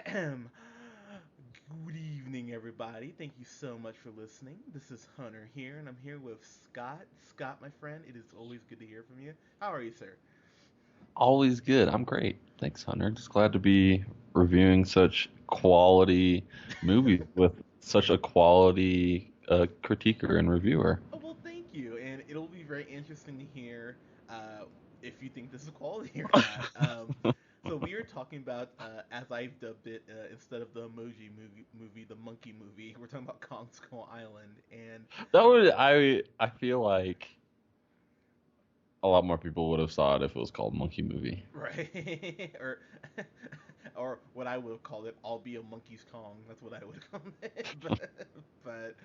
Good evening, everybody. Thank you so much for listening. This is Hunter here, and I'm here with Scott. Scott, my friend, it is always good to hear from you. How are you, sir? Always good. I'm great. Thanks, Hunter. Just glad to be reviewing such quality movies with such a quality critiquer and reviewer. Oh, well, thank you. And it'll be very interesting to hear uh, if you think this is quality or not. So we are talking about, as I've dubbed it, instead of the emoji movie, the monkey movie. We're talking about Kong Skull Island, and That would I feel like a lot more people would have saw it if it was called Monkey Movie. right, or or what I would have called it, "I'll be a monkey's Kong." That's what I would have called it. But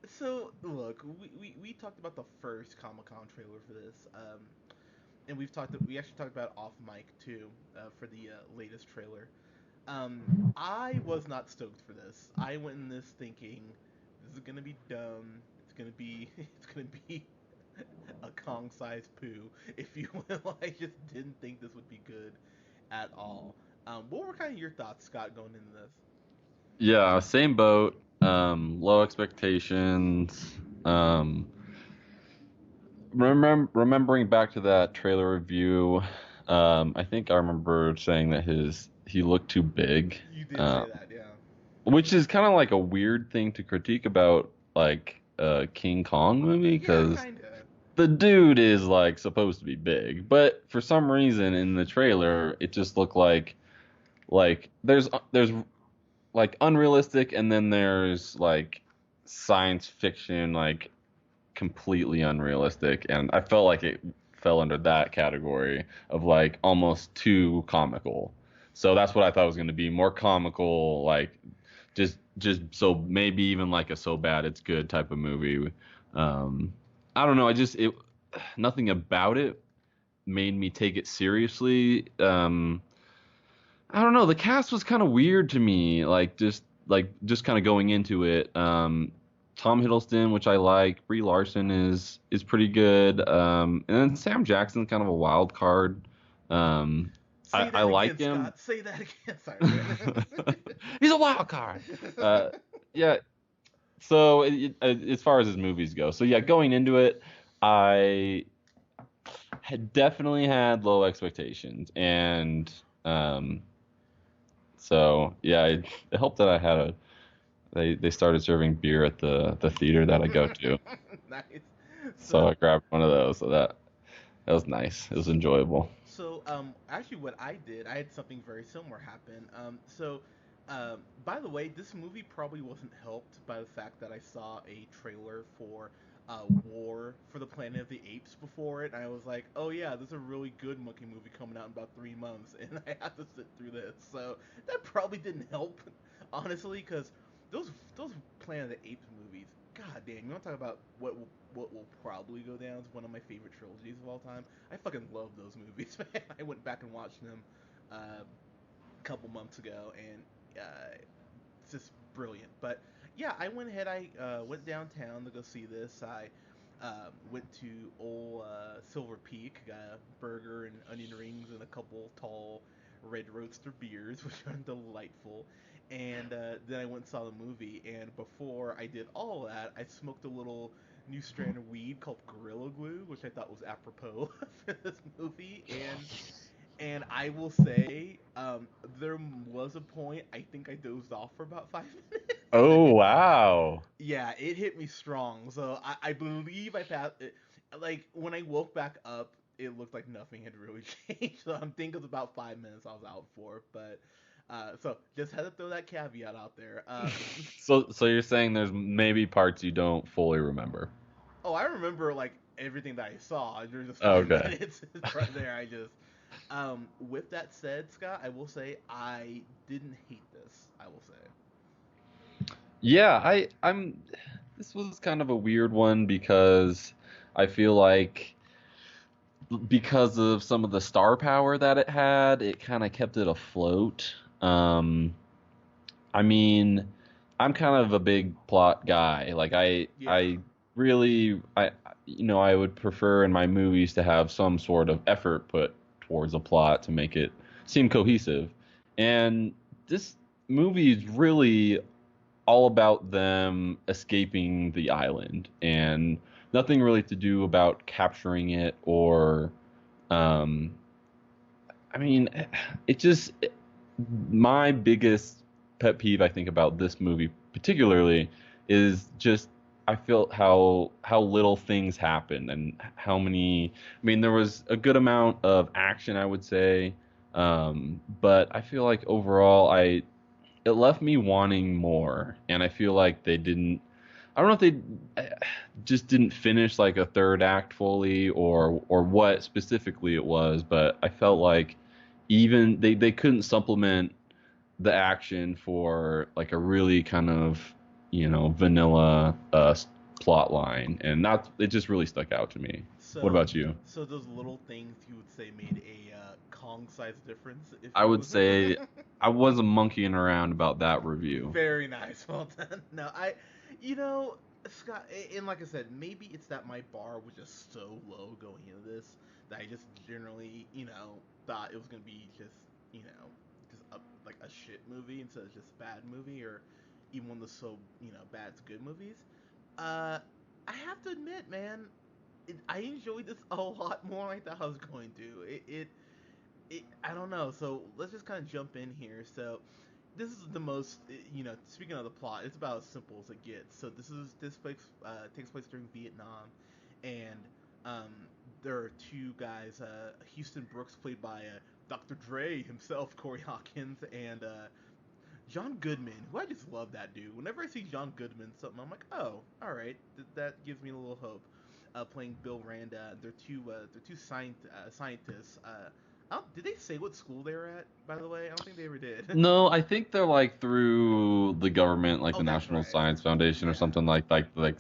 so look, we talked about the first Comic Con trailer for this, and we actually talked about off mic too for the latest trailer. I was not stoked for this. I went in this thinking this is gonna be dumb. It's gonna be it's gonna be a Kong-sized poo, if you will. I just didn't think this would be good at all. What were kind of your thoughts, Scott, going into this? Yeah, same boat. Low expectations. Remembering back to that trailer review, I think I remember saying that he looked too big. You did say Um, that, yeah. Which is kind of like a weird thing to critique about like a King Kong movie Yeah, because kind of. the dude is like supposed to be big, but for some reason in the trailer it just looked like there's like unrealistic and then there's like science fiction like completely unrealistic, and I felt like it fell under that category of like almost too comical. So that's what I thought it was going to be, more comical, like just so maybe even like a so bad it's good type of movie. Um, I don't know. I just it nothing about it made me take it seriously. I don't know. The cast was kind of weird to me. Like just kind of going into it. Tom Hiddleston, which I like. Brie Larson is pretty good. And then Sam Jackson's kind of a wild card. Um, Say I that like again, him. Scott. Say that again. Sorry, go He's a wild card. Uh, ahead. yeah. So as far as his movies go, so yeah, going into it, I had definitely had low expectations, and um, so yeah, it helped that I had a they started serving beer at the theater that I go to, Nice. so So, I grabbed one of those. So that was nice. It was enjoyable. actually, what I did, I had something very similar happen. By the way, this movie probably wasn't helped by the fact that I saw a trailer for War for the Planet of the Apes before it, and I was like, oh yeah, there's a really good monkey movie coming out in about 3 months, and I have to sit through this. So that probably didn't help, honestly, because those Planet of the Apes movies, god damn, you want to talk about what will probably go down as one of my favorite trilogies of all time? I fucking love those movies, man. I went back and watched them a couple months ago, and it's just brilliant. But yeah, I went ahead. I went downtown to go see this. I went to old Silver Peak, got a burger and onion rings and a couple tall red roadster beers, which are delightful. And then I went and saw the movie. And before I did all that, I smoked a little new strand of weed called Gorilla Glue, which I thought was apropos for this movie. And I will say, there was a point I think I dozed off for about 5 minutes. Oh wow. Yeah, it hit me strong. So I believe I passed it. Like when I woke back up, it looked like nothing had really changed. So I'm thinking it's about 5 minutes I was out for. But so just had to throw that caveat out there. So you're saying there's maybe parts you don't fully remember? Oh, I remember like everything that I saw. There's just five Okay. minutes right there. I just with that said, Scott, I will say I didn't hate this. I will say. Yeah, I'm. This was kind of a weird one because I feel like because of some of the star power that it had, it kind of kept it afloat. I mean, I'm kind of a big plot guy. Like Yeah. I really, I would prefer in my movies to have some sort of effort put towards a plot to make it seem cohesive. And this movie is really all about them escaping the island and nothing really to do about capturing it or um I mean it just my biggest pet peeve I think about this movie particularly is just I feel how little things happen and how many I mean there was a good amount of action I would say but I feel like overall I it left me wanting more, and I feel like they didn't. I don't know if they just didn't finish like a third act fully, or what specifically it was, but I felt like even they couldn't supplement the action for like a really kind of vanilla plot line, and that it just really stuck out to me. What So, about you? so those little things you would say made a Kong-sized difference, if I would you. say I wasn't monkeying around about that review. Very nice. Well done. No, you know, Scott, and like I said, maybe it's that my bar was just so low going into this that I just generally, thought it was gonna be just, just like a shit movie instead of just a bad movie, or even one of the so, bad to good movies. Uh, I have to admit, man, I enjoyed this a lot more than I thought I was going to. I don't know. So let's just kind of jump in here. So this is the most, speaking of the plot, it's about as simple as it gets. So takes place during Vietnam, and um, there are two guys, Houston Brooks, played by Dr. Dre himself, Corey Hawkins, and John Goodman, who I just love that dude. Whenever I see John Goodman, something I'm like, oh, all right, that gives me a little hope. Playing Bill Randa, they're two scientists. Did they say what school they were at? By the way, I don't think they ever did. No, I think they're like through the government, like Oh, the that's National right. Science Foundation or Yeah, something like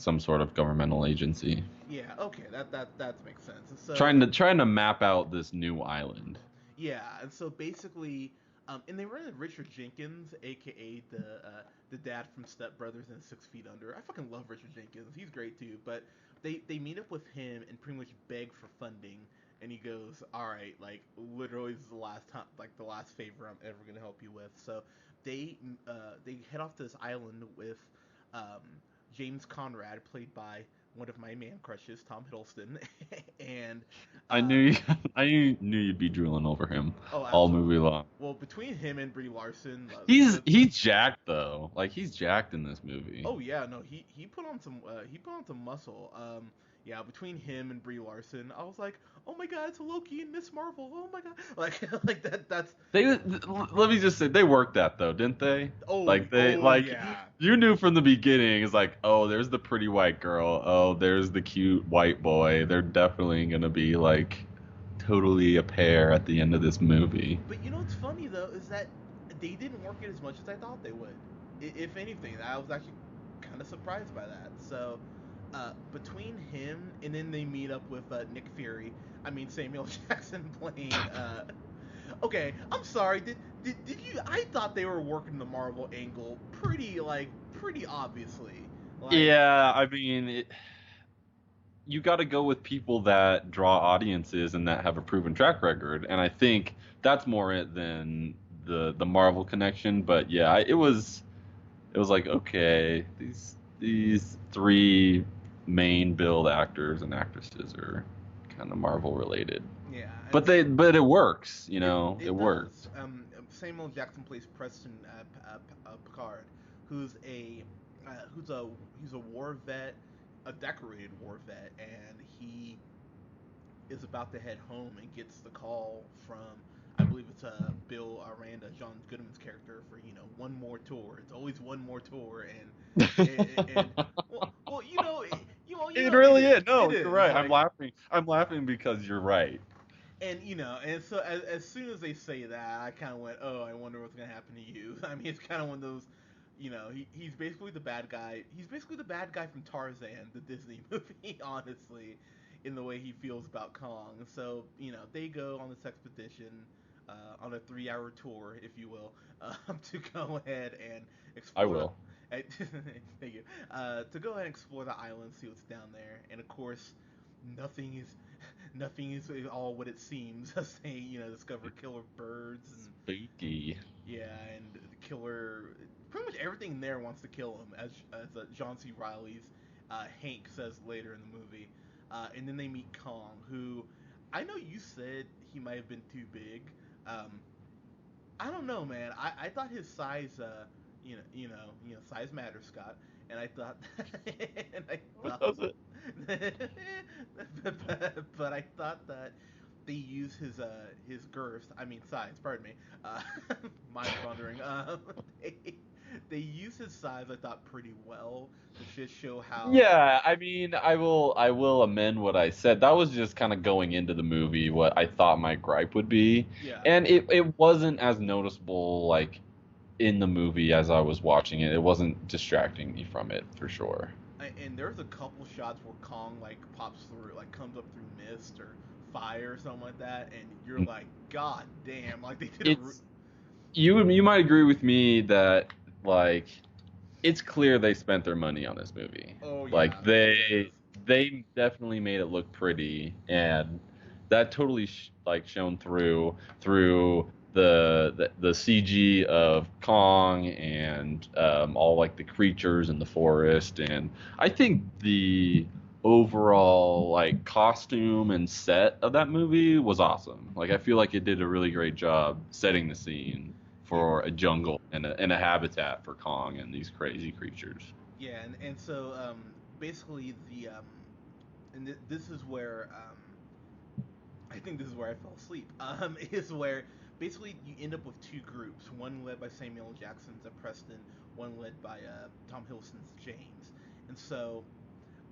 some sort of governmental agency. yeah. Okay, that makes sense. And Trying so to trying to map out this new island. yeah, and so basically, and they run into Richard Jenkins, aka the dad from Step Brothers and 6 Feet Under. I fucking love Richard Jenkins. He's great too. But they meet up with him and pretty much beg for funding, and he goes, "All right, like literally this is the last time, like the last favor I'm ever gonna help you with." So they head off to this island with um, James Conrad, played by one of my man crushes, Tom Hiddleston, and I uh, knew I knew you'd be drooling over him oh, all absolutely. movie long. Well, between him and Brie Larson, He's jacked though. Like he's jacked in this movie. oh yeah, no, he put on some muscle. Yeah, between him and Brie Larson, I was like, oh my god, it's Loki and Miss Marvel. Oh my god, like like that. That's Let me just say they worked that though, didn't they? oh Like they oh like yeah. you knew from the beginning. It's like, oh, there's the pretty white girl. Oh, there's the cute white boy. They're definitely gonna be like totally a pair at the end of this movie. But you know what's funny though is that they didn't work it as much as I thought they would. If anything, I was actually kind of surprised by that. So, between him and then they meet up with Nick Fury. I mean Samuel Jackson playing. Okay, I'm sorry. Did you? I thought they were working the Marvel angle pretty obviously. Like, Yeah, I mean, you got to go with people that draw audiences and that have a proven track record, and I think that's more it than the Marvel connection. But yeah, it was like okay, these three main build actors and actresses are kind of Marvel related, yeah, and but it works, it it works. does. Samuel Jackson plays Preston Picard, who's a who's a he's a war vet, a decorated war vet, and he is about to head home and gets the call from, I believe it's Bill Aranda, John Goodman's character, for one more tour. It's always one more tour, and well, It it really is, is. it No, you're is right. I'm like. laughing. I'm laughing because you're right. And and so as soon as they say that, I kind of went, oh, I wonder what's gonna happen to you. I mean, it's kind of one of those, he's basically the bad guy. He's basically the bad guy from Tarzan, the Disney movie, honestly, in the way he feels about Kong. So they go on this expedition, on a 3-hour tour, if you will, to go ahead and I explore the. will. Thank you. To go ahead and explore the island, see what's down there, and of course, nothing is Nothing is all what it seems as they, discover killer birds and Spooky. yeah, and the killer. Pretty much everything there wants to kill him, as John C. Riley's Hank says later in the movie. And then they meet Kong, who I know you said he might have been too big. Um, I don't know, man. I thought his size, size matters, Scott. And I thought, and I What thought, does it? but I thought that they use his girth. I mean size. Pardon me. Uh, mind wandering. They, they use his size. I thought pretty well to just show how. Yeah, I mean, I will amend what I said. That was just kind of going into the movie what I thought my gripe would be, Yeah. and it wasn't as noticeable like in the movie as I was watching it. It wasn't distracting me from it for sure. And there's a couple shots where Kong like pops through, like comes up through mist or fire or something like that, and you're like, God damn! Like they did a. It's you might agree with me that like it's clear they spent their money on this movie. Oh Like yeah, it is. they definitely made it look pretty, and that totally like shone through the CG of Kong and all like the creatures in the forest, and I think the overall like costume and set of that movie was awesome. Like I feel like it did a really great job setting the scene Yeah, for a jungle and a habitat for Kong and these crazy creatures. yeah, and so basically this is where I think this is where I fell asleep. Is where basically you end up with two groups, one led by Samuel L. Jackson's Preston, one led by Tom Hiddleston's James. And so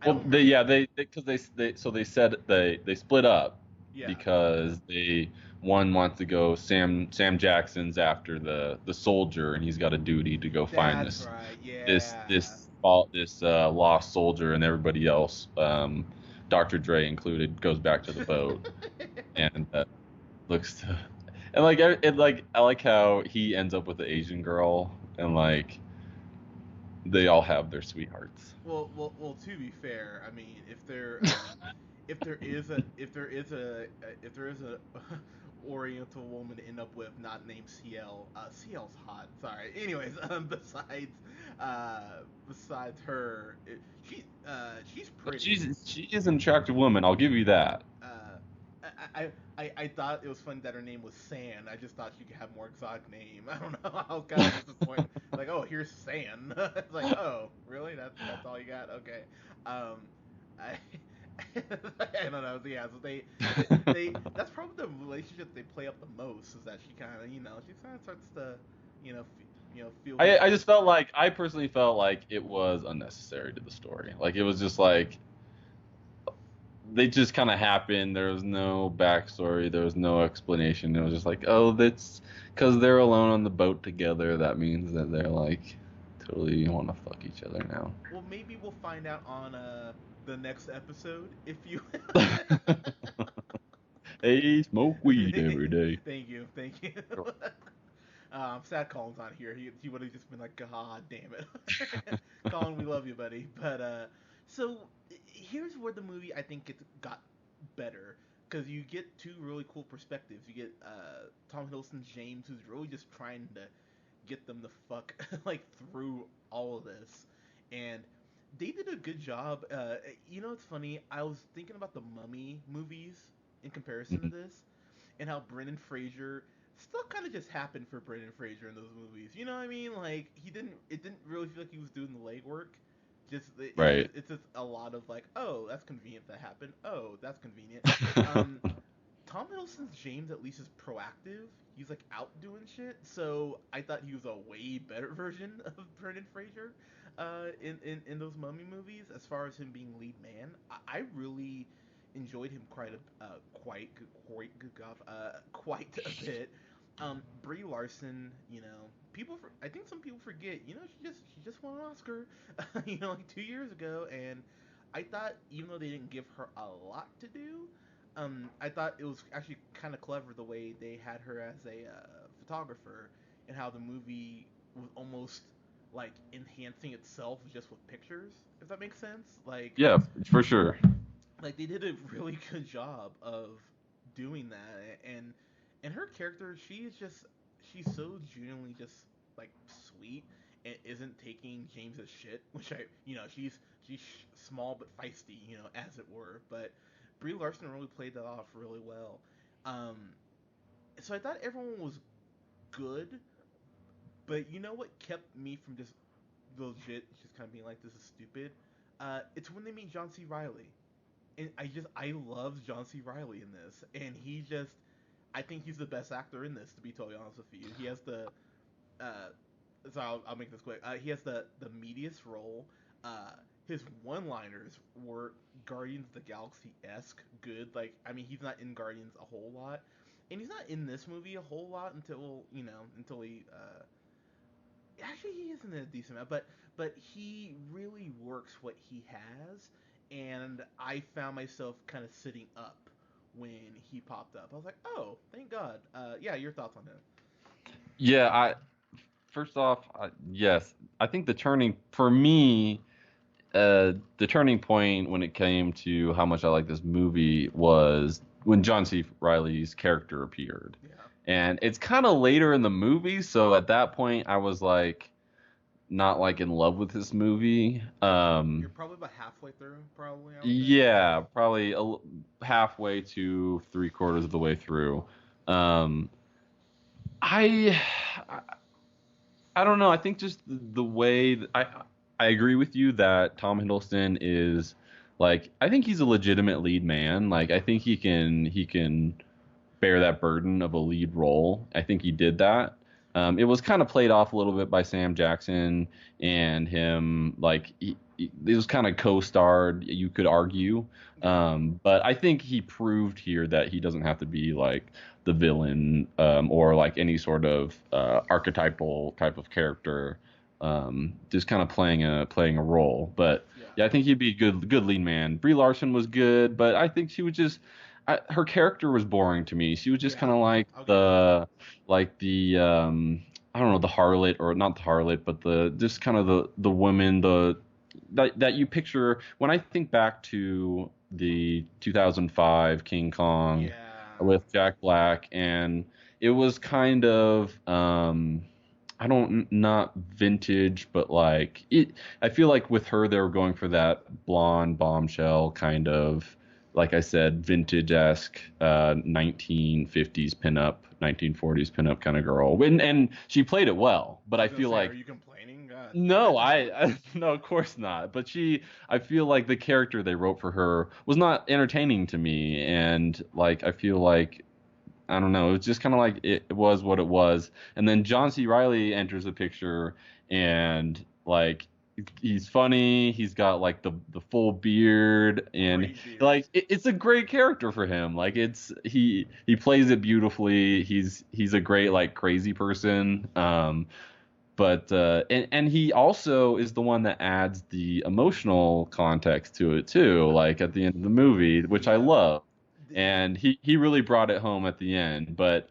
I Well, don't they remember. yeah they because they so they said they split up Yeah, because they one wants to go Sam Jackson's after the soldier and he's got a duty to go find that's this right. this Yeah. this this lost soldier and everybody else Dr. Dre included goes back to the boat and looks to and like I like how he ends up with the Asian girl and like they all have their sweethearts. Well. To be fair, I mean, if there is a Oriental woman to end up with not named CL, CL's hot. Sorry. Anyways, besides her, she's But pretty. she is an attractive woman. I'll give you that. Uh, I thought it was funny that her name was San. I just thought she could have more exotic name. I don't know. I was kind of disappointed. Like, oh, here's San. It's like, oh, really? That's all you got? Okay. Um, I I don't know. Yeah, so they that's probably the relationship they play up the most is that she kind of she kind of starts to feel his. I just felt like I personally felt like it was unnecessary to the story. Like it was just like they just kind of happened. There was no backstory. There was no explanation. It was just like, oh, that's because they're alone on the boat together. That means that they're like totally want to fuck each other now. Well, maybe we'll find out on the next episode if you. Hey, smoke weed every day. Thank you. I'm sad Colin's not here. He would have just been like, God damn it, Colin, we love you, buddy. But so here's where the movie I think it got better because you get two really cool perspectives. You get Tom Hiddleston's James, who's really just trying to get them the fuck like through all of this, and they did a good job. It's funny. I was thinking about the Mummy movies in comparison to Mhm. this, and how Brendan Fraser still kind of just happened for Brendan Fraser in those movies. You know what I mean? Like he didn't. It didn't really feel like he was doing the legwork. Right. It's just a lot of like, oh, that's convenient that happened. Oh, that's convenient. Um, Tom Hiddleston's James at least is proactive. He's like out doing shit. So I thought he was a way better version of Brendan Fraser in those Mummy movies. As far as him being lead man, I really enjoyed him quite a bit. Brie Larson, I think some people forget, she just won an Oscar, like 2 years ago, and I thought even though they didn't give her a lot to do, I thought it was actually kind of clever the way they had her as a photographer and how the movie was almost like enhancing itself just with pictures, if that makes sense. Yeah, for sure. like they did a really good job of doing that. And her character, she's so genuinely just like sweet and isn't taking James's shit, which she's small but feisty, as it were. But Brie Larson really played that off really well. um so I thought everyone was good, but you know what kept me from just legit just kind of being like, this is stupid? It's when they meet John C. Riley. And I love John C. Riley in this, and I think he's the best actor in this. To be totally honest with you, he has the uh, so I'll make this quick. He has the meatiest role. His one-liners were Guardians of the Galaxy esque good. Like, I mean, he's not in Guardians a whole lot, and he's not in this movie a whole lot until he actually he is in a decent amount, but he really works what he has, and I found myself kind of sitting up when he popped up. I was like, oh, thank God. Yeah, your thoughts on him? Yeah, first off, yes, I think the turning for me, the turning point when it came to how much I like this movie was when John C. Riley's character appeared. Yeah, And it's kind of later in the movie, so at that point I was like not like in love with this movie. you're probably about halfway through, probably I would think. Yeah, probably halfway to three quarters of the way through. Um, I I don't know. I think just the way I agree with you that Tom Hiddleston is like I think he's a legitimate lead man. Like I think he can bear that burden of a lead role. I think he did that. It was kind of played off a little bit by Sam Jackson and him. Like it was kind of co-starred, you could argue. But I think he proved here that he doesn't have to be like the villain or like any sort of archetypal type of character. Just kind of playing a role. But Yeah, yeah, I think he'd be a good lead man. Brie Larson was good, but I think she was just her character was boring to me. She was just yeah, kind of like I'll give you that. the I don't know, the harlot, or not the harlot, but the just kind of the women that you picture when I think back to the 2005 King Kong Yeah, with Jack Black, and it was kind of I don't not vintage, but like it. I feel like with her, they were going for that blonde bombshell kind of, like I said, vintage-esque 1950s pinup, 1940s pinup kind of girl. And she played it well, but I I was gonna feel say, are like you complaining? God. no, I no, of course not. But I feel like the character they wrote for her was not entertaining to me, and like I feel like I don't know. It was just kind of like it was what it was. And then John C. Riley enters the picture, and like he's funny. He's got like the full beard, and Great beard. like it's a great character for him. Like he plays it beautifully. He's a great like crazy person. But and he also is the one that adds the emotional context to it too. Like at the end of the movie, which I Yeah. love, The, and he really brought it home at the end. But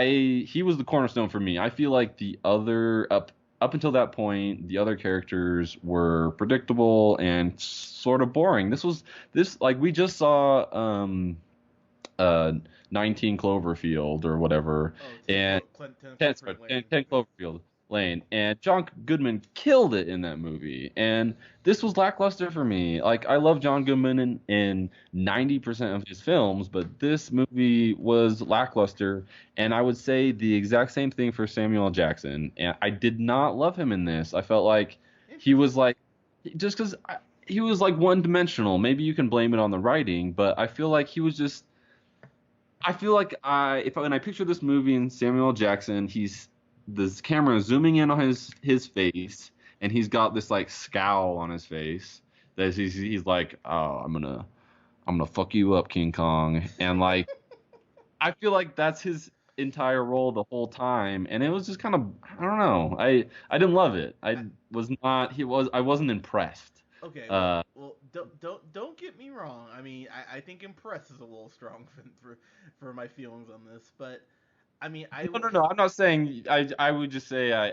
he was the cornerstone for me. I feel like the other up until that point, the other characters were predictable and sort of boring. This like we just saw uh 19 Cloverfield or whatever, oh, and 10 10, Cloverfield 10, Lane. 10 Cloverfield Lane, and John Goodman killed it in that movie. And this was lackluster for me. Like I love John Goodman in 90% of his films, but this movie was lackluster. And I would say the exact same thing for Samuel L. Jackson. And I did not love him in this. I felt like he was Interesting. like just because he was like one dimensional. Maybe you can blame it on the writing, but I feel like he was just I feel like when I picture this movie and Samuel L. Jackson, he's this camera zooming in on his face, and he's got this like scowl on his face that he's like, oh, I'm gonna fuck you up, King Kong, and like I feel like that's his entire role the whole time, and it was just kind of I don't know, I didn't love it. I, I wasn't impressed. okay, Uh, don't get me wrong. I mean, I think impress is a little strong for my feelings on this, but I mean, No. I'm not saying. I would just say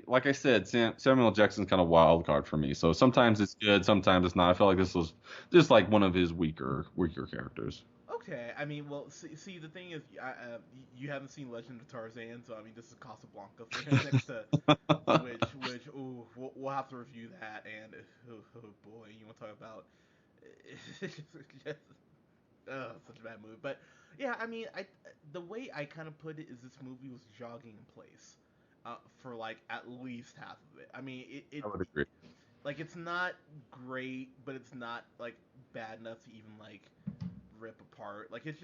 like I said, Samuel Jackson's kind of wild card for me. So sometimes it's good, sometimes it's not. I felt like this was just like one of his weaker characters. okay. I mean, well, see, the thing is, you haven't seen Legend of Tarzan, so I mean, this is Casablanca for him next to which ooh, we'll have to review that. And oh boy, you want to talk about it's just, such a bad movie. But yeah, I mean, the way I kind of put it is this movie was jogging in place for like at least half of it. I mean, I would agree. like it's not great, but it's not like bad enough to even like rip apart. Like it's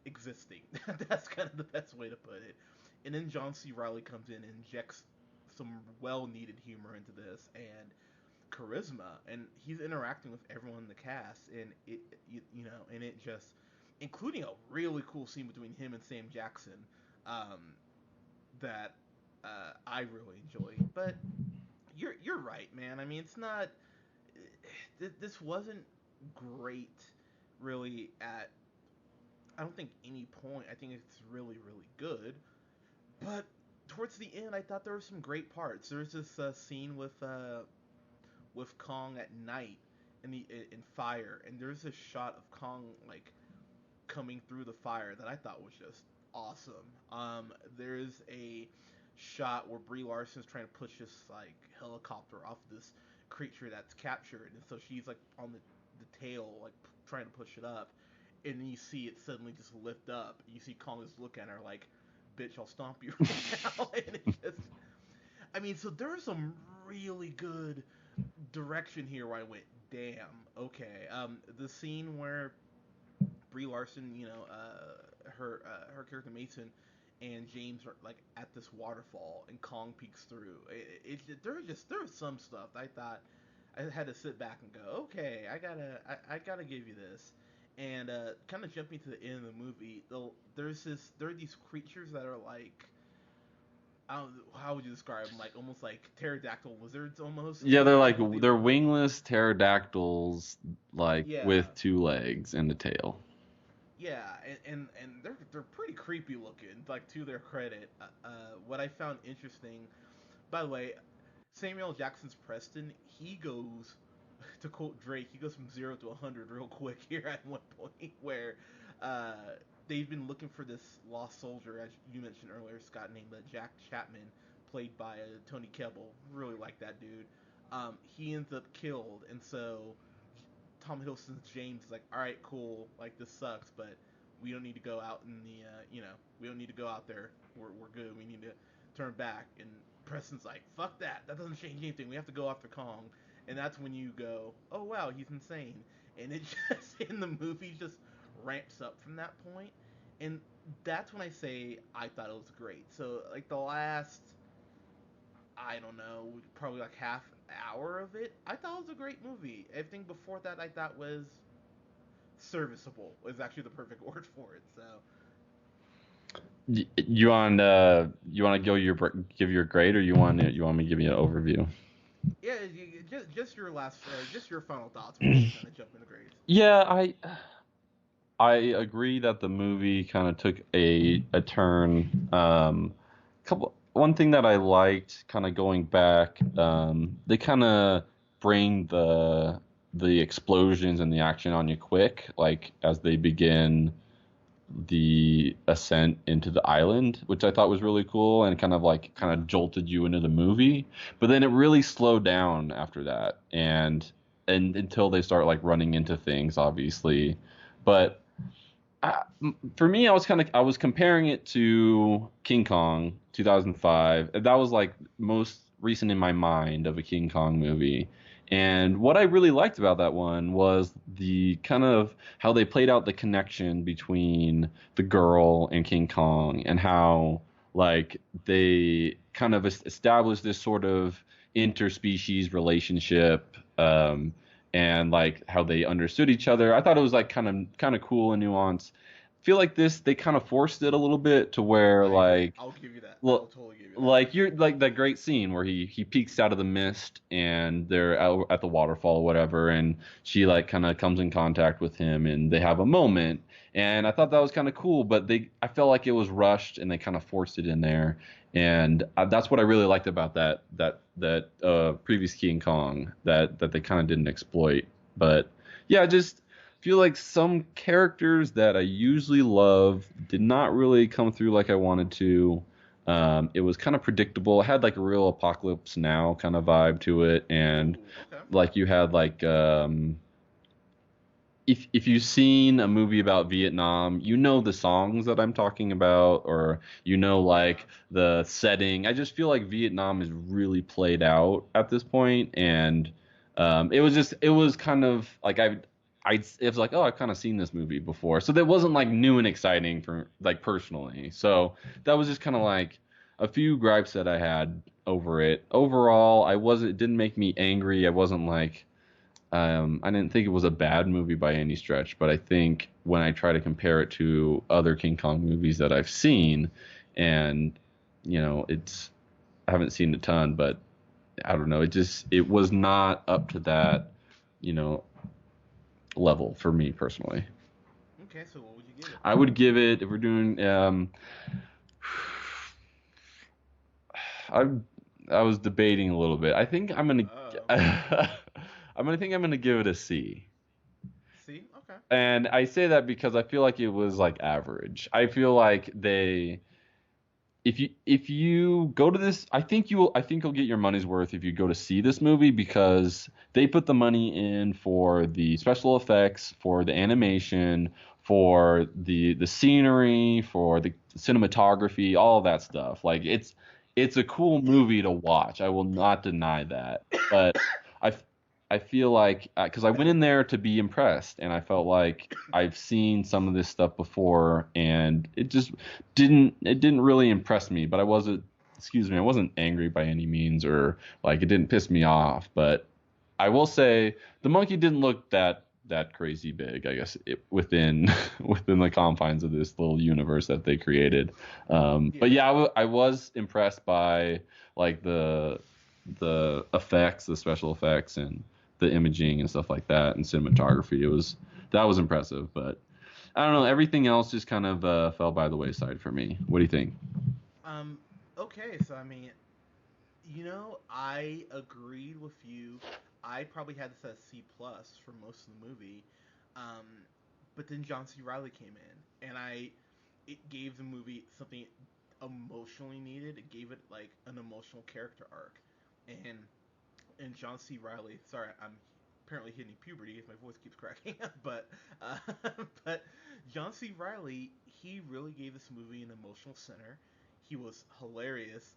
existing. That's kind of the best way to put it. And then John C. Riley comes in and injects some well-needed humor into this and charisma, and he's interacting with everyone in the cast, and you know, and it just, including a really cool scene between him and Sam Jackson, um, that I really enjoy. But you're right, man. I mean, it's not. This wasn't great, really. At I don't think any point. I think it's really good. But towards the end, I thought there were some great parts. There was this scene with Kong at night in fire, and there's this shot of Kong like coming through the fire that I thought was just awesome. There's a shot where Brie Larson's trying to push this like helicopter off this creature that's captured, and so she's like on the tail, like trying to push it up, and then you see it suddenly just lift up. And you see Kong just look at her like, "Bitch, I'll stomp you right now." And it just, I mean, so there's some really good direction here where I went, damn, okay. The scene where Brie Larson, you know, her character Mason and James are like at this waterfall, and Kong peeks through. There was some stuff I thought I had to sit back and go, okay, I gotta give you this. And kind of jumping to the end of the movie, there are these creatures that are like, I don't, how would you describe them? Like almost like pterodactyl lizards, almost. Yeah, they're like What they they're look like. wingless pterodactyls, like Yeah, with two legs and a tail. yeah, and they're pretty creepy looking. Like to their credit, what I found interesting, by the way, Samuel Jackson's Preston, he goes, to quote Drake, he goes from 0 to 100 real quick here at one point where uh, they've been looking for this lost soldier, as you mentioned earlier, Scott, named Jack Chapman, played by Tony Kebbell. Really like that dude. He ends up killed, and so Tom Hiddleston's James is like, all right, cool, like this sucks, but we don't need to go out in the, we don't need to go out there. We're good. We need to turn back. And Preston's like, fuck that. That doesn't change anything. We have to go after Kong. And that's when you go, oh wow, he's insane. And it just in the movie just ramps up from that point. And that's when I say I thought it was great. So like the last, I don't know, probably like half hour of it, I thought it was a great movie. Everything before that I thought was serviceable. Is actually the perfect word for it. So You want to give your grade, or you want me to give you an overview? yeah, just your last, just your final thoughts before we kind of jump into grades. Yeah, I agree that the movie kind of took a turn. One thing that I liked, kind of going back, they kind of bring the explosions and the action on you quick, like as they begin the ascent into the island, which I thought was really cool and kind of jolted you into the movie. But then it really slowed down after that, and until they start like running into things, obviously. But for me, I was comparing it to King Kong 2005. That was like most recent in my mind of a King Kong movie. And what I really liked about that one was the kind of how they played out the connection between the girl and King Kong, and how like they kind of established this sort of interspecies relationship, and like how they understood each other. I thought it was like kind of cool and nuanced. feel like this they kind of forced it a little bit to where I agree. like I'll give you that. I will well, totally give you that. like you're like that great scene where he peeks out of the mist and they're out at the waterfall or whatever, and she like kind of comes in contact with him and they have a moment, and I thought that was kind of cool, but they I felt like it was rushed and they kind of forced it in there, and that's what I really liked about that previous King Kong that they kind of didn't exploit, but yeah, I just feel like some characters that I usually love did not really come through like I wanted to. It was kind of predictable. It had like a real Apocalypse Now kind of vibe to it, and Ooh, okay. like you had like if you've seen a movie about Vietnam, you know the songs that I'm talking about, or you know Yeah. like the setting. I just feel like Vietnam is really played out at this point, and it was kind of like it was like, oh, I've kind of seen this movie before, so that wasn't like new and exciting for like personally. So that was just kind of like a few gripes that I had over it. Overall, it didn't make me angry. I wasn't like I didn't think it was a bad movie by any stretch, but I think when I try to compare it to other King Kong movies that I've seen, and it's I haven't seen a ton, but I don't know, it was not up to that, you know, level for me personally. Okay, so what would you give it? I would give it if we're doing I I was debating a little bit. I think I'm gonna Oh. I'm gonna give it a C. See? Okay. And I say that because I feel like it was like average. I feel like they if you go to this, I think you'll get your money's worth if you go to see this movie because they put the money in for the special effects, for the animation, for the scenery, for the cinematography, all of that stuff. Like it's a cool movie to watch. I will not deny that. But I I feel like because I went in there to be impressed, and I felt like I've seen some of this stuff before, and it didn't really impress me. But I wasn't angry by any means, or like it didn't piss me off. But I will say the monkey didn't look that crazy big. I guess within within the confines of this little universe that they created. But Yeah. yeah, I was impressed by like the effects, the special effects, and the imaging and stuff like that, and cinematography. That was impressive, but I don't know. Everything else just kind of fell by the wayside for me. What do you think? Um. Okay, so I mean, I agreed with you. I probably had this as C plus for most of the movie, um, but then John C. Riley came in, and it gave the movie something emotionally needed. It gave it like an emotional character arc, and John C. Riley. Sorry, I'm apparently hitting puberty if my voice keeps cracking. but uh, but John C. Riley, he really gave this movie an emotional center. He was hilarious.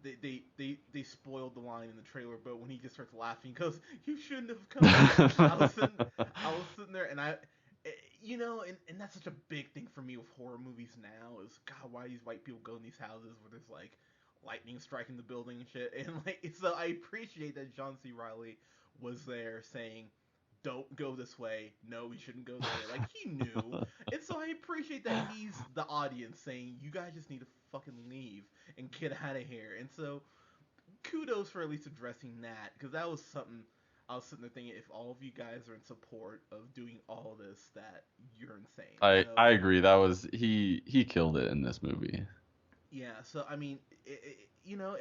They spoiled the line in the trailer, but when he just starts laughing, he goes, "You shouldn't have come here." I was sitting there, and and that's such a big thing for me with horror movies now. Is God, why these white people go in these houses where there's like lightning striking the building and shit. And like, so I appreciate that John C. Riley was there saying, "Don't go this way. No, we shouldn't go there." Like he knew, and so I appreciate that he's the audience saying, "You guys just need to fucking leave and get out of here." And so kudos for at least addressing that because that was something. I was sitting there thinking, if all of you guys are in support of doing all this, that you're insane. So I agree. That was he killed it in this movie. yeah, so I mean,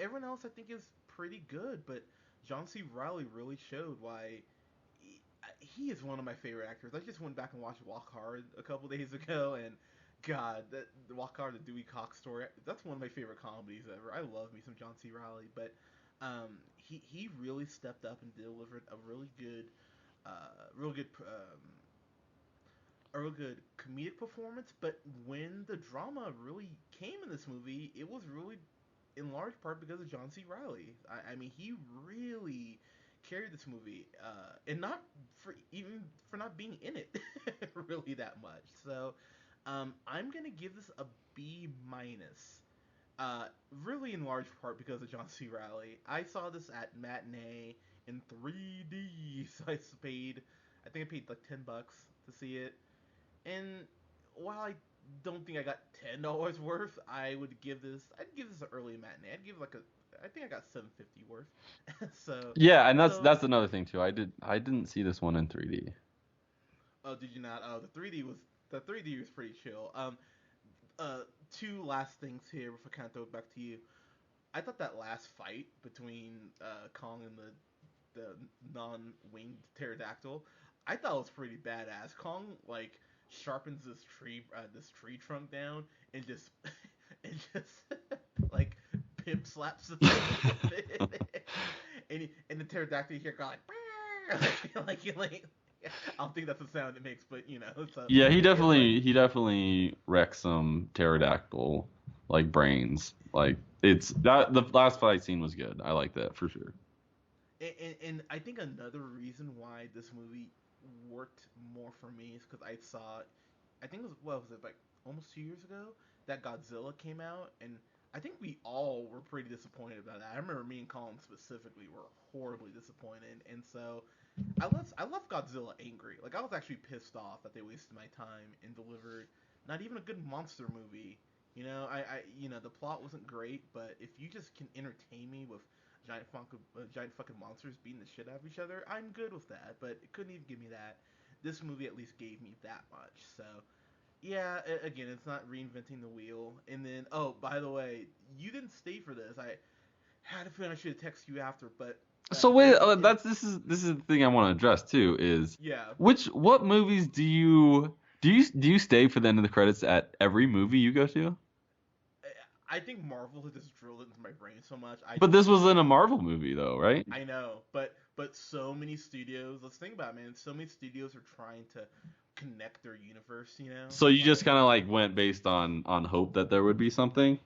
everyone else I think is pretty good, but John C. Riley really showed why he is one of my favorite actors. I just went back and watched Walk Hard a couple days ago, and God, that Walk Hard, the Dewey Cox story, that's one of my favorite comedies ever. I love me some John C. Riley, but he really stepped up and delivered real good a real good comedic performance, but when the drama really came in this movie, it was really in large part because of John C. Riley. I mean, he really carried this movie, and not for even for not being in it really that much. So, I'm gonna give this a B minus. Really in large part because of John C. Riley. I saw this at matinee in 3D, so I think I paid like $10 to see it, and while I don't think I got $10 worth, I'd give this an early matinee. I'd give like a I think I got 750 worth. so Yeah, and that's so that's another thing too. I didn't see this one in 3D. oh, did you not? Oh, the 3D was pretty chill. Uh, two last things here before I kind of throw it back to you. I thought that last fight between Kong and the non-winged pterodactyl, I thought was pretty badass. Kong like sharpens this tree trunk down and just and just like pimp slaps the thing with it. And the pterodactyl here going like I don't think that's the sound it makes, but so Yeah, he it's like definitely he definitely wrecks some pterodactyl like brains. Like it's that the last fight scene was good. I like that for sure. and I think another reason why this movie worked more for me is because I think it was what was it like almost 2 years ago that Godzilla came out, and I think we all were pretty disappointed about that. I remember me and Colin specifically were horribly disappointed, and so I left Godzilla angry. Like I was actually pissed off that they wasted my time and delivered not even a good monster movie. The plot wasn't great, but if you just can entertain me with giant fucking monsters beating the shit out of each other, I'm good with that. But it couldn't even give me that. This movie at least gave me that much. So yeah, again, it's not reinventing the wheel. And then, oh, by the way, you didn't stay for this. I had a feeling I should have texted you after, but So wait, there's in this is the thing I want to address too is yeah. what movies do you stay for the end of the credits at every movie you go to? I think Marvel has just drilled it into my brain so much. I But just this was in a Marvel movie though, right? I know, but so many studios. Let's think about it, man. So many studios are trying to connect their universe. So you just Like kind of like went based on hope that there would be something.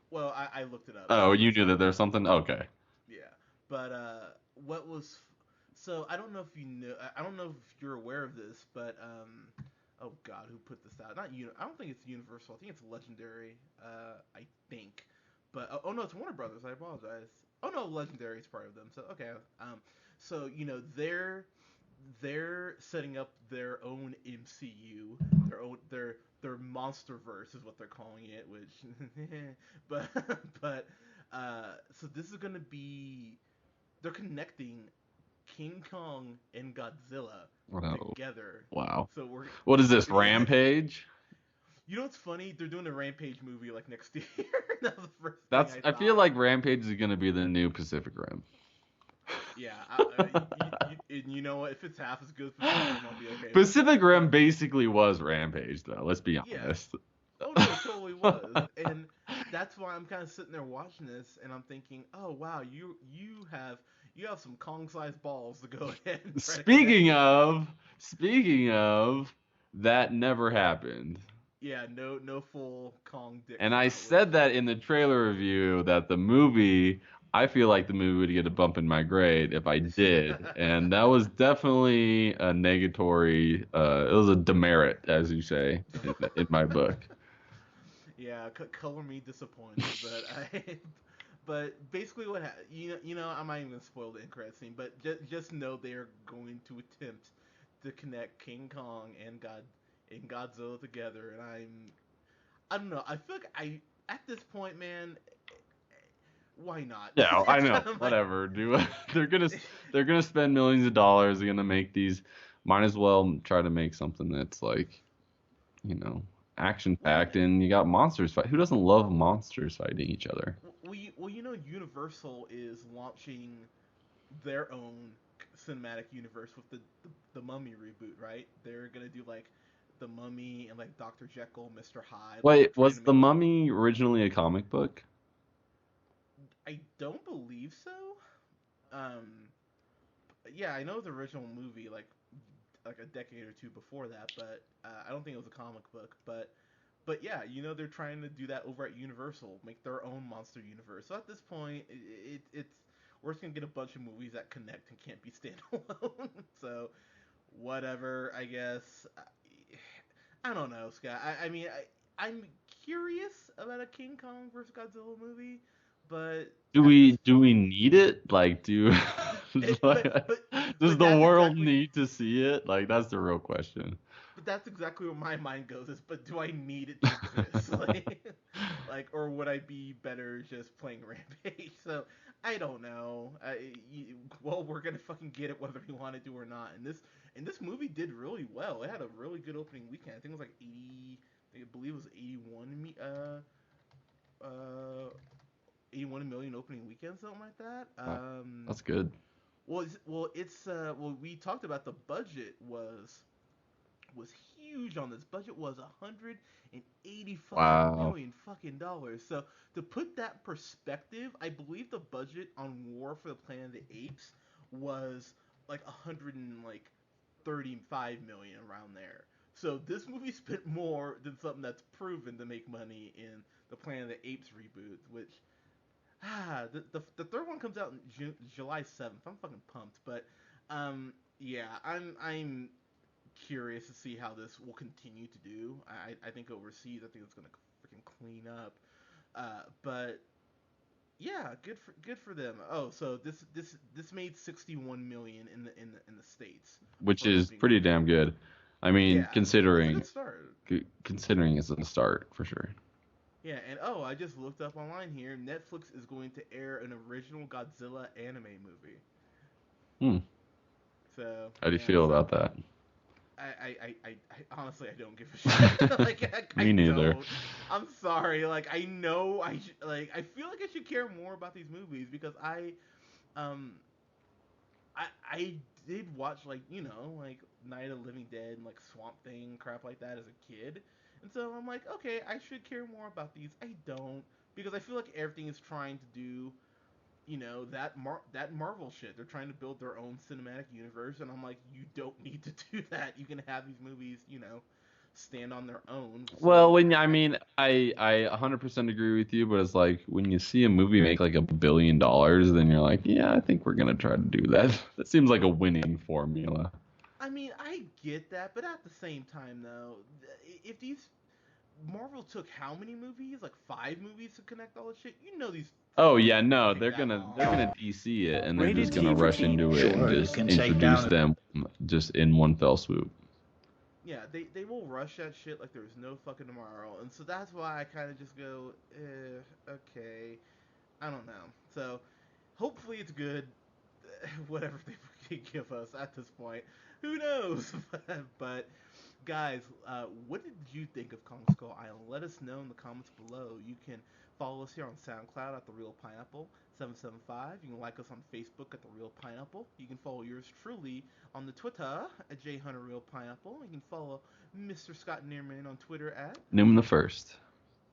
well, I looked it up. Oh, So you it's knew like that there's something. Okay. yeah, but what was so I don't know if you know. I don't know if you're aware of this, but oh God, who put this out? Not you. I don't think it's Universal. I think it's Legendary. I think, but oh no, it's Warner Brothers. I apologize. Oh no, Legendary is part of them. So okay. So they're setting up their own MCU, their MonsterVerse is what they're calling it, which but but so this is gonna be they're connecting King Kong and Godzilla Oh, together. wow. So we're What is this, yeah. Rampage? You know what's funny? They're doing a Rampage movie like next year. That was the first thing That's I I feel thought. like Rampage is gonna be the new Pacific Rim. Yeah, you know what? If it's half as good as Pacific Rim, I'll be okay with Pacific that. Rim But basically was Rampage though, let's be yeah, honest. oh no, it totally was, and that's why I'm kind of sitting there watching this, and I'm thinking, oh wow, you have some Kong-sized balls to go ahead and try to connect Speaking this. of, speaking of, that never happened. Yeah, no full Kong dick And come I out, which said that in the trailer review that the movie, I feel like the movie would get a bump in my grade if I did. And that was definitely a negatory, it was a demerit, as you say, in my book. yeah, color me disappointed, but but basically I'm not even gonna spoil the end credit scene, but just know they're going to attempt to connect King Kong and Godzilla together, and I don't know, I feel like I at this point, man, why not? Yeah, I That's know. kind of my Whatever. Do they're gonna they're gonna spend millions of dollars. They're gonna make these. Might as well try to make something that's like, you know, action well, packed, and you got monsters fight. Who doesn't love monsters fighting each other? Universal is launching their own cinematic universe with the Mummy reboot, right? They're gonna do like the Mummy and like Doctor Jekyll, Mister Hyde, like they're Wait, trying was to the make. Mummy originally a comic book? I don't believe so. Um, yeah, I know the original movie like a decade or two before that, but I don't think it was a comic book. But yeah, they're trying to do that over at Universal, make their own monster universe. So at this point, it's we're just gonna get a bunch of movies that connect and can't be standalone. So whatever, I guess. I don't know, Scott. I mean, I'm curious about a King Kong versus Godzilla movie, but Do at this we do we point, need it? Like, it, like, does but the that's world exactly need to see it? Like, that's the real question. but that's exactly where my mind goes. Is but do I need it to exist? Or would I be better just playing Rampage? So I don't know. Well, we're gonna fucking get it whether we want to do or not. And this movie did really well. It had a really good opening weekend. I think it was like 80. I believe it was uh 81 million opening weekend, something like that. Wow, that's good. We talked about the budget was huge on this. Budget was 185 Wow. million fucking dollars. So to put that perspective, I believe the budget on War for the Planet of the Apes was like 135 million around there. So this movie spent more than something that's proven to make money in the Planet of the Apes reboot, which the third one comes out in July 7th. I'm fucking pumped, but yeah, I'm curious to see how this will continue to do. I think overseas, I think it's gonna freaking clean up. But yeah, good for them. Oh, so this made 61 million in the states Which for is opening pretty damn weekend. good. I mean, Yeah, that's a considering good start. considering it's a start for sure. Yeah, and I just looked up online here. Netflix is going to air an original Godzilla anime movie. Hmm. So How do you yeah, feel so about that? I honestly I don't give a shit. I Me neither. don't. I'm sorry. I know I feel like I should care more about these movies because um I did watch Night of the Living Dead and Swamp Thing crap like that as a kid, and so I'm like, okay, I should care more about these. I don't because I feel like everything is trying to do that Marvel shit. They're trying to build their own cinematic universe, and I'm like, you don't need to do that. You can have these movies, stand on their own. Well, So when I mean, I 100% agree with you, but it's like when you see a movie make like $1 billion, then you're like, yeah, I think we're gonna try to do that. That seems like a winning formula. I mean, I get that, but at the same time, though, if these Marvel took how many movies? Like 5 movies to connect all this shit. These Oh fucking yeah, movies no, won't take that they're long. gonna DC it and they're Rated just gonna T for rush teen. into it and Sure, you just can take introduce down. them just in one fell swoop. Yeah, they will rush that shit like there's no fucking tomorrow, and so that's why I kind of just go, okay, I don't know. So hopefully it's good. Whatever they can give us at this point, who knows? But guys, what did you think of Kong Skull Island? Let us know in the comments below. You can follow us here on SoundCloud at The Real Pineapple 775. You can like us on Facebook at The Real Pineapple. You can follow yours truly on the Twitter at JHunterRealPineapple. You can follow Mr. Scott Neerman on Twitter at, Newman the first.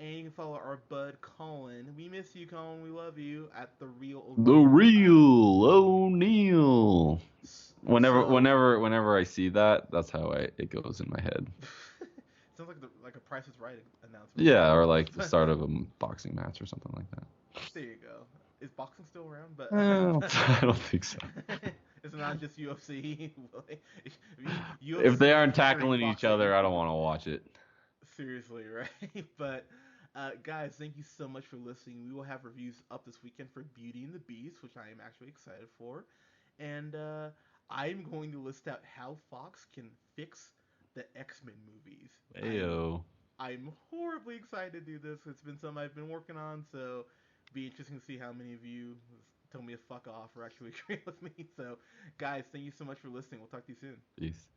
and you can follow our bud Colin. We miss you, Colin. We love you at The Real The O'Neill. real O'Neal. So Whenever I see that, that's how it goes in my head. sounds like a Price is Right announcement. Yeah, or like the start of a boxing match or something like that. There you go. Is boxing still around? But I don't think so. it's not just UFC. If they aren't UFC featuring tackling each boxing. other, I don't want to watch it. Seriously, right? But guys, thank you so much for listening. We will have reviews up this weekend for Beauty and the Beast, which I am actually excited for, and I'm going to list out how Fox can fix the X-Men movies. Ayo. I'm horribly excited to do this. It's been something I've been working on, so be interesting to see how many of you tell me to fuck off or actually agree with me. So, guys, thank you so much for listening. We'll talk to you soon. Peace.